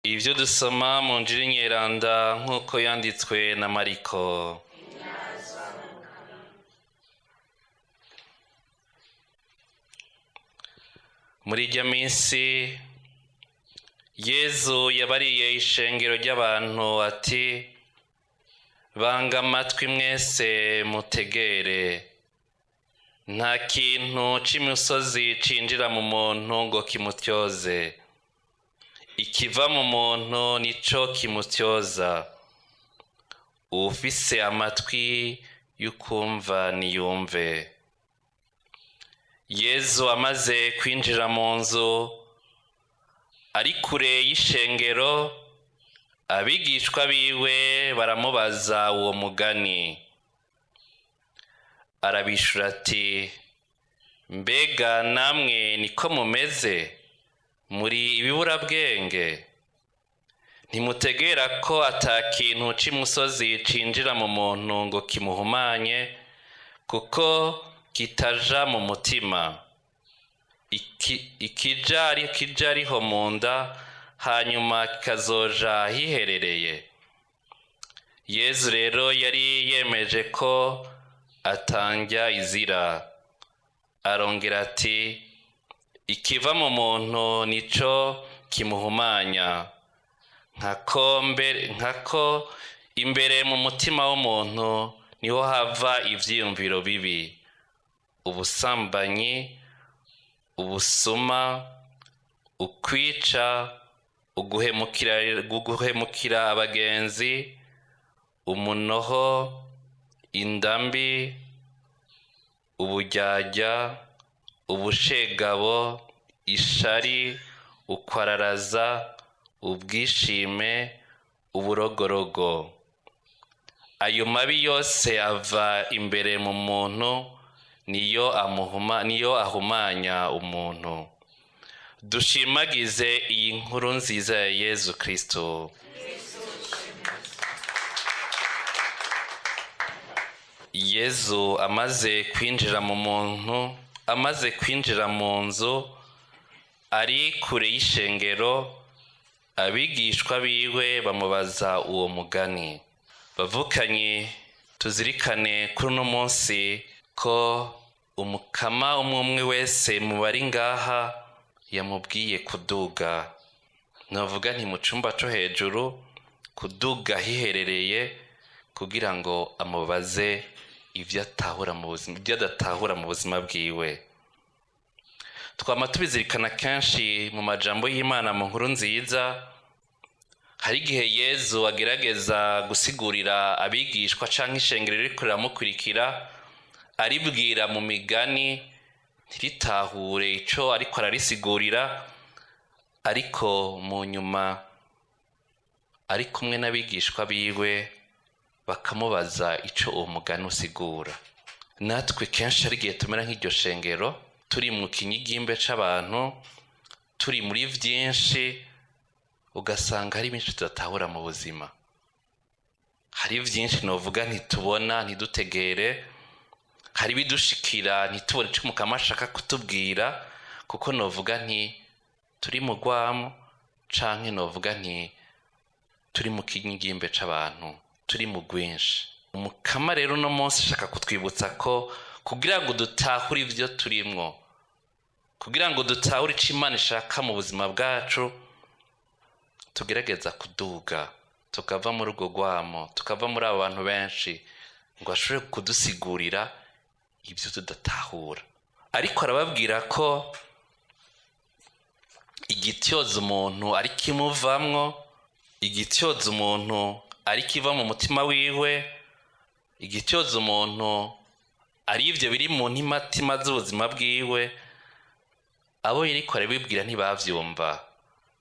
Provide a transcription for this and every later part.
Ibyo dusoma mu Njiri Nyeranda nk'uko yanditswe na Mariko. Muri iryo minsi Yezu yabariye ishengero ry'abantu ati: banga amatwi mwese mutegere, nta kintu c'imisozi cinjira mu muntu ngo kimutyoze, ikiva mu muntu nico kimutyoza. Uwufise amatwi y'ukumva niyumve. Yezu amaze kwinjira mu nzu ari kure y'ishengero, abigishwa biwe baramubaza uwo mugani. Arabishura ati: mbega namwe niko mumeze? Muri ibiburabwenge? Ntimutegera ko ata kintu c'umusozi cinjira mu muntu ngo kimuhumanye, kuko kitaja mu mutima, ikija ariho mu nda, hanyuma kikazoja hiherereye. Yezu rero yari yemeje ko atangya izira. Arongera ati: ikiva mu muntu nico kimuhumanya, nkako imbere mu mutima w'umuntu niho hava ivyiyumviro bibi, ubusambanyi, ubusuma, ukwica, uguhemukira abagenzi, umunoho, indambi, uburyarya, ubushegabo, ishari, ukwararaza, ubwishime, uburogorogo. Ayo mabi yose ava imbere mu muntu, niyo ahumanya umuntu. Dushimagize iyi nkuru nziza ya Yezu Kristo. Yezu amaze kwinjira mu nzu ari kure y'ishengero, abigishwa biwe bamubaza uwo mugani. Bavukanye, tuzirikane kuri uno munsi ko umukama umwe wese mu bari ngaha yamubwiye kuduga. Navuga nti mu cumba co hejuru, kuduga hiherereye, kugira ngo amubaze ivyo adatahura mu buzima bwiwe. Twama tubizirikana kenshi mu majambo y'Imana mu nkuru nziza. Hari igihe Yezu agerageza gusigurira abigishwa canke ishengero ririko riramukurikira, aribwira mu migani ntiritahure ico ariko ararisigurira, ariko mu nyuma ari kumwe n'abigishwa biwe bakamubaza ico uwo mugani usigura. Natwe kenshi hari igihe tumera nk'iryo shengero, turi mu kinyigimbe c'abantu, turi muri vyinshi, ugasanga hari byinshi tudatahura mu buzima. Hari vyinshi novuga ntitubona, ntidutegere, hari bidushikira ntitubone ico Mukama ashaka kutubwira, kuko novuga nti turi mu rwamo, canke novuga nti turi mu kinyigimbe c'abantu, turi mu rwinshi. Umukama rero uno munsi ashaka kutwibutsa ko kugira ngo dutahure ivyo turimwo, kugira ngo dutahure ico Imana ishaka mu buzima bwacu, tugerageza kuduga, tukava muri urwo rwamo, tukava muri abo bantu benshi, ngo ashobore kudusigurira ibyo tudatahura. Ariko arababwira ko igityoza umuntu ari kimuvamwo, igityoza umuntu ari kiva mu mutima wiwe, igityoza umuntu ari ivyo biri mu ntimatima z'ubuzima bwiwe. Abo yariko arabibwira ntibavyumva,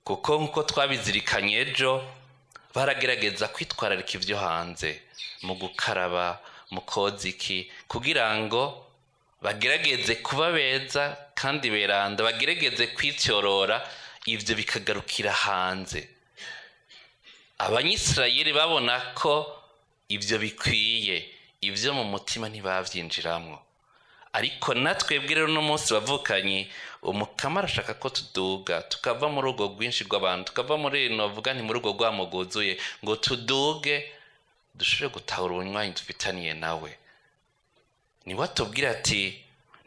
kuko nk'uko twabizirikanye ejo, baragerageza kwitwararika ivyo hanze, mu gukaraba, mu koza iki, kugira ngo bagerageze kuba beza kandi beranda, bagerageze kwityorora, ivyo bikagarukira hanze. Abanyisirayeli babona ko ivyo bikwiye, ivyo mu mutima ntibavyinjiramwo. ariko natwebwe rero no munsi bavukanye umukama arashaka ko tuduga tukava muri urwo rwinshi rw'abantu tukava muri novuga nti muri urwo rwamo rwuzuye ngo tuduge dushobore gutahura ubunywanyi dufitaniye nawe. niwe atubwira ati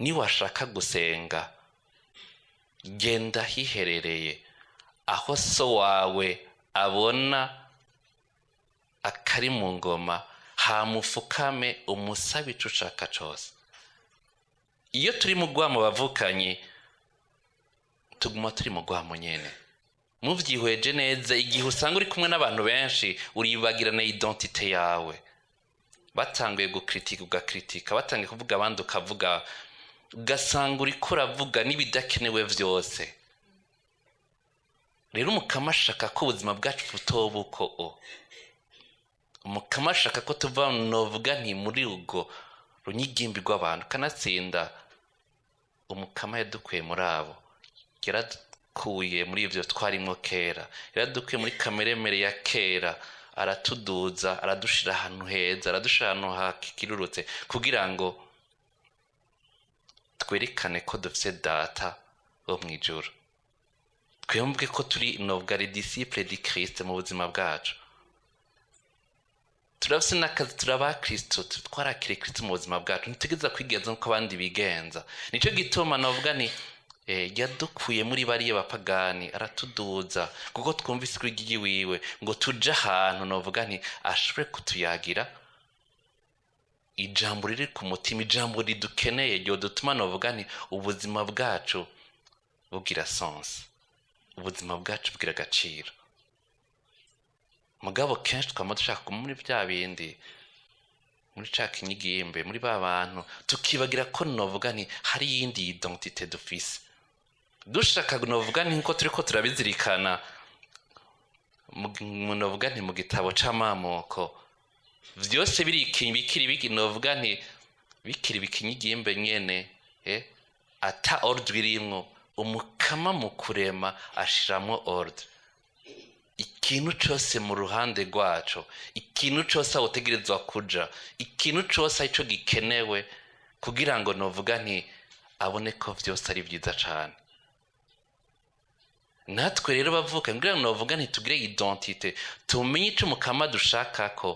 niwashaka gusenga genda hiherereye aho so wawe abona akari mu ngoma hamufukame umusabe ico ushaka cose. iyo turi mu rwamo bavukanye tuguma turi mu rwamo nyene muvyihweje neza. igihe usanga uri kumwe n'abantu benshi uribagirana identite yawe, batanguye gukritika ugakritika, batanguye kuvuga abandi ukavuga, ugasanga uriko uravuga n'ibidakenewe vyose. rero umukama ashaka ko ubuzima bwacu butoba uko umukama ashaka ko tuva novuga nti muri urwo runyigimbi rw'abantu. kanatsinda umukama yadukuye muri abo, yaradukuye muri ivyo twarimo kera, yaradukuye muri kameremere ya kera, aratuduza, aradushira ahantu heza, aradushira ahantu hakirurutse kugira ngo twerekane ko dufise data wo mw'ijuru, twembe ko turi novuga les disciples di Christ mu buzima bwacu. turafise n'akazi, turaba Kristo, twarakire Kristo mu buzima bwacu, ntitegeza kwigenza nk'uko abandi bigenza. nico gituma novuga ni yadukuye muri bariya bapagani aratuduza kuko twumvise ijwi wiwe ngo tuje ahantu novuga nti ashobore kutuyagira ijambo riri ku mutima, ijambo ridukeneye ryo dutuma novuga nti ubuzima bwacu bugira sens, ubuzima bwacu bugira agaciro. mugabo kenshi twama dushaka muri bya bindi, muri ca kinyigimbe, muri ba bantu tukibagira ko novuga nti hari yindi identite dufise. dushaka novuga nti nko turiko turabizirikana novuga nti mu gitabo c'amamoko vyose bikiri novuga nti bikiri bikinyigimbe nyene ata ordre irimwo. umukama mu kurema ashiramwo ordre. ikintu cose mu ruhande rwaco, ikintu cose aho utegerezwa kuja, ikintu cose ico gikenewe kugira ngo novuga nti abone ko vyose ari vyiza cane. natwe rero bavuka ngira ngo novuga nti tugire identite, tumenye ico umukama dushaka ko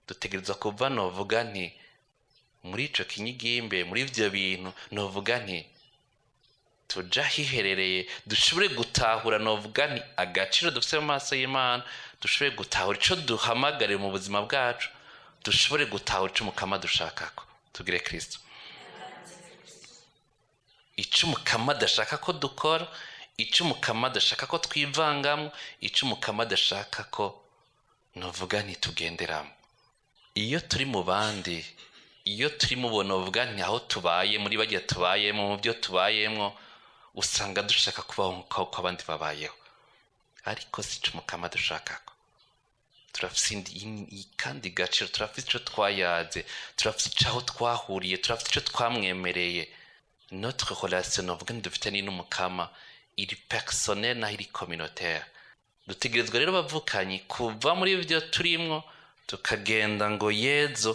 dutegerezwa kuva novuga nti muri ico kinyigimbe, muri ivyo bintu novuga nti tuja hiherereye, dushobore gutahura novuga nti agaciro dufise mu maso y'Imana, dushobore gutahura ico duhamagare mu buzima bwacu, dushobore gutahura ico umukama dushakako. tugire Kristo. ico umukama adashaka ko dukora, ico umukama adashaka ko twivangamo, ico umukama adashaka ko novuga nti tugenderamo. iyo turi mu bandi, iyo turi mu bo novuga nti aho tubaye, muri bagiye tubayemo, mu byo tubayemo, usanga dushaka kubaho nk'uko abandi babayeho, ariko si ico umukama dushakako. turafise kandi gaciro, turafise ico twayaze, turafise icaho twahuriye, turafise ico twamwemereye. notre relation novuga nti dufitanye n'umukama iri personnel na iri communautaire. dutegerezwa rero bavukanye kuva muri ivyo turimwo tukagenda ngo Yezu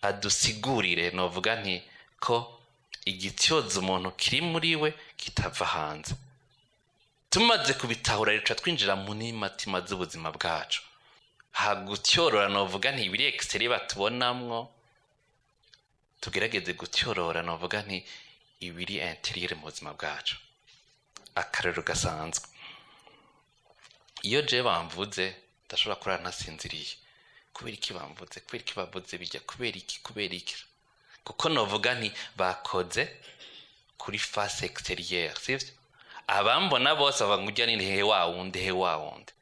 adusigurire novuga nti ko igityoza umuntu kiri muri we kitava hanze. tumaze kubitahura rero twinjira mu mutima z'ubuzima bwacu, hagutyorora novuga nti ibiri extérieur batubonamwo, tugerageze gutyorora novuga nti ibiri intérieur mu buzima bwacu. akarero gasanzwe, iyo je bamvuze ndashobora kurara ntasinziriye. kubera iki bamvuze? kubera iki bavuze bijya? kubera iki? kuko novuga nti bakoze kuri face extérieure, sivyo? abambona bose bavuga ngo ujya ni he wa wundi.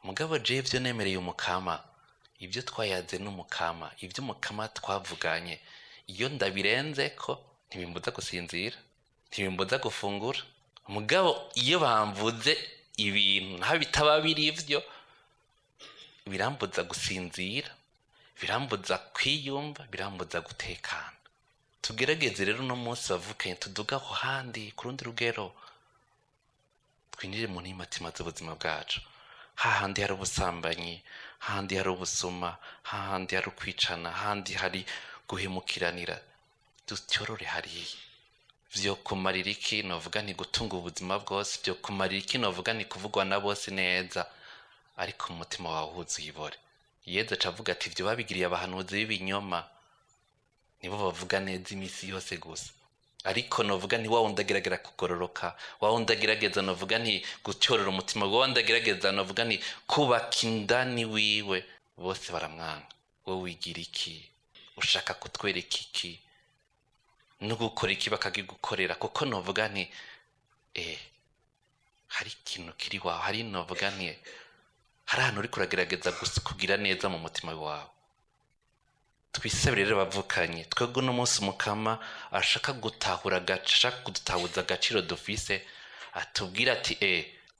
mugabo je ivyo nemereye umukama, ibyo twayaze n'umukama, ibyo umukama twavuganye, iyo ndabirenze ko ntibimbuza gusinzira, ntibimbuza gufungura. mugabo iyo bamvuze ibintu nta bitaba biri ivyo, birambuza gusinzira, birambuza kwiyumva, birambuza gutekana. tugerageze rero no munsi bavukanye tuduga aho handi ku rundi rugero, twinjire mu mutima z'ubuzima bwacu. hahandi hari ubusambanyi, hahandi hari ubusuma, hahandi hari ukwicana, hahandi hari guhemukiranira. dutyorore hariya. Vyo kumarira iki novuga nti gutunga ubuzima bwose, vyo kumarira iki novuga ni kuvugwa na bose neza, ariko umutima wawe wuzuye ibore. Yezu acavuga ati ivyo babigiriye abahanuzi b'ibinyoma nibo bavuga neza imisi yose gusa, ariko novuga nti wawe ndagerageza kugororoka, wawe ndagerageza novuga nti gutyorora umutima, wawe ndagerageza novuga nti kubaka indani wiwe, bose baramwanga. Wowe wigira iki? Ushaka kutwereka iki? No gukora iki bakagigukorera? Kuko novuga nti hari ikintu kiri wawe, hari novuga nti hari ahantu uriko uragerageza kugira neza mu mutima wawe. Twisabire rero bavukanye, twebwe uno munsi Mukama ashaka gutahura ashaka kudutahuza agaciro dufise, atubwira ati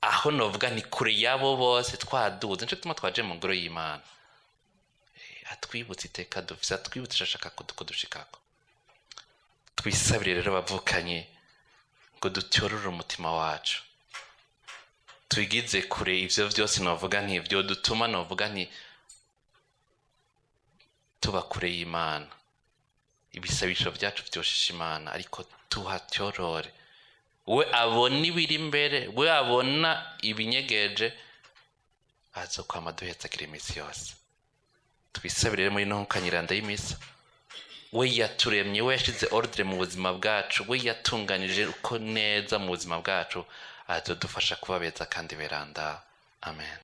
aho novuga ni kure yabo bose twaduze, nico gituma twaje mu ngoro y'Imana. Atwibutse iteka dufise, atwibutse ashaka kudushikako. Twisabire rero bavukanye ngo dutyorore umutima wacu, twigize kure ivyo vyose novuga nti vyo dutuma novuga nti tuba kure y'Imana. Ibisabisho vyacu vyoshisha Imana, ariko tuhatyorore. We abona ibiri imbere, we abona ibinyegeje, azokwama duhetsagira imisi yose. Twisabire rero muri no kanyiranda y'imisa, we yaturemye, we yashize ordre mu buzima bwacu, we yatunganije uko neza mu buzima bwacu, azodufasha kuba beza kandi beranda. Amen.